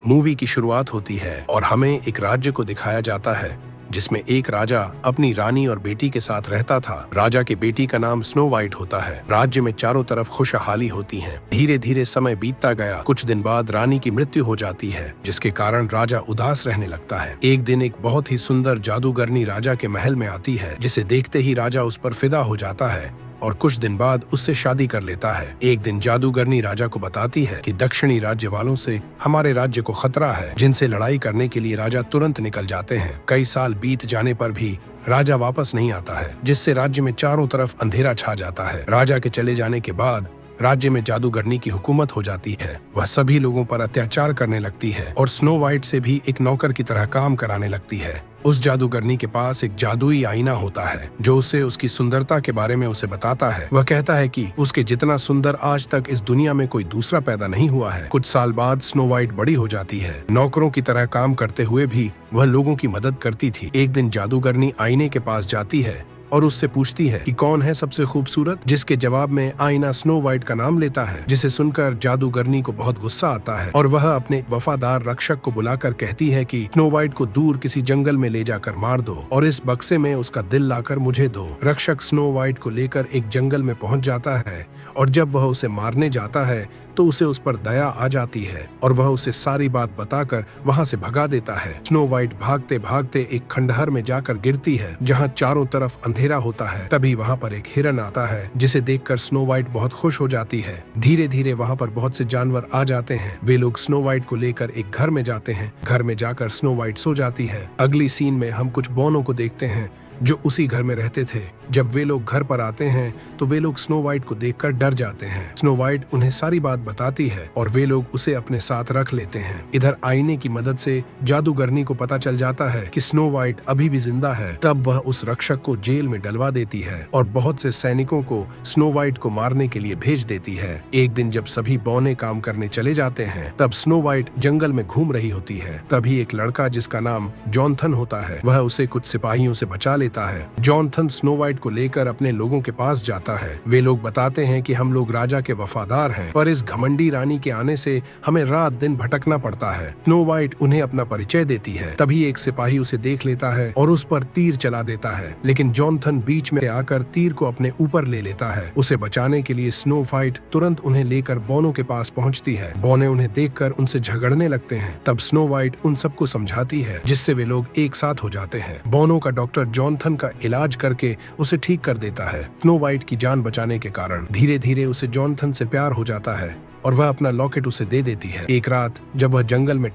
Movie की शुरुआत होती है और हमें एक राज्य को दिखाया जाता है जिसमें एक राजा अपनी रानी और बेटी के साथ रहता था। राजा की बेटी का नाम स्नो वाइट होता है। राज्य में चारों तरफ खुशहाली होती है। धीरे धीरे समय बीतता गया। कुछ दिन बाद रानी की मृत्यु हो जाती है, जिसके कारण राजा उदास रहने लगता है। एक दिन एक बहुत ही सुंदर जादूगरनी राजा के महल में आती है, जिसे देखते ही राजा उस पर फिदा हो जाता है और कुछ दिन बाद उससे शादी कर लेता है। एक दिन जादूगरनी राजा को बताती है कि दक्षिणी राज्य वालों से हमारे राज्य को खतरा है, जिनसे लड़ाई करने के लिए राजा तुरंत निकल जाते हैं। कई साल बीत जाने पर भी राजा वापस नहीं आता है, जिससे राज्य में चारों तरफ अंधेरा छा जाता है। राजा के चले जाने के बाद राज्य में जादूगरनी की हुकूमत हो जाती है। वह सभी लोगों पर अत्याचार करने लगती है और स्नो वाइट से भी एक नौकर की तरह काम कराने लगती है। उस जादूगरनी के पास एक जादुई आईना होता है जो उसे उसकी सुंदरता के बारे में उसे बताता है। वह कहता है कि उसके जितना सुंदर आज तक इस दुनिया में कोई दूसरा पैदा नहीं हुआ है। कुछ साल बाद स्नो वाइट बड़ी हो जाती है। नौकरों की तरह काम करते हुए भी वह लोगों की मदद करती थी। एक दिन जादूगरनी आईने के पास जाती है और उससे पूछती है कि कौन है सबसे खूबसूरत, जिसके जवाब में आईना स्नो वाइट का नाम लेता है, जिसे सुनकर जादूगरनी को बहुत गुस्सा आता है और वह अपने वफादार रक्षक को बुलाकर कहती है कि स्नो वाइट को दूर किसी जंगल में ले जाकर मार दो और इस बक्से में उसका दिल लाकर मुझे दो। रक्षक स्नो वाइट को लेकर एक जंगल में पहुंच जाता है और जब वह उसे मारने जाता है तो उसे उस पर दया आ जाती है और वह उसे सारी बात बताकर वहां से भगा देता है। स्नो वाइट भागते भागते एक खंडहर में जाकर गिरती है जहां चारों तरफ अंधेरा होता है। तभी वहां पर एक हिरन आता है, जिसे देखकर स्नो वाइट बहुत खुश हो जाती है। धीरे धीरे वहां पर बहुत से जानवर आ जाते हैं। वे लोग स्नो वाइट को लेकर एक घर में जाते हैं। घर में जाकर स्नो वाइट सो जाती है। अगली सीन में हम कुछ बौनों को देखते हैं जो उसी घर में रहते थे। जब वे लोग घर पर आते हैं तो वे लोग स्नो वाइट को देखकर डर जाते हैं। स्नो वाइट उन्हें सारी बात बताती है और वे लोग उसे अपने साथ रख लेते हैं। इधर आईने की मदद से जादूगरनी को पता चल जाता है कि स्नो वाइट अभी भी जिंदा है। तब वह उस रक्षक को जेल में डलवा देती है और बहुत से सैनिकों को स्नो वाइट को मारने के लिए भेज देती है। एक दिन जब सभी बौने काम करने चले जाते हैं, तब स्नो वाइट जंगल में घूम रही होती है। तभी एक लड़का जिसका नाम जॉनथन होता है, वह उसे कुछ सिपाहियों से बचा लेता है। जॉनथन स्नो वाइट को लेकर अपने लोगों के पास जाता है। वे लोग बताते हैं कि हम लोग राजा के वफादार हैं, पर इस घमंडी रानी के आने से हमें रात दिन भटकना पड़ता है। स्नो वाइट उन्हें अपना परिचय देती है। तभी एक सिपाही उसे देख लेता है और उस पर तीर चला देता है, लेकिन जॉनथन बीच में आकर तीर को अपने ऊपर ले लेता है। उसे बचाने के लिए स्नो वाइट तुरंत उन्हें लेकर बौनों के पास पहुंचती है। बौने उन्हें देखकर उनसे झगड़ने लगते हैं। तब स्नो वाइट उन सबको समझाती है, जिससे वे लोग एक साथ हो जाते हैं। बौनों का डॉक्टर जॉनथन का इलाज करके उसे ठीक कर देता है। स्नो वाइट की जान बचाने के कारण धीरे धीरे उसे जॉनथन से प्यार हो जाता है और वह अपना लॉकेट उसे दे देती है। एक रात जब वह जंगल में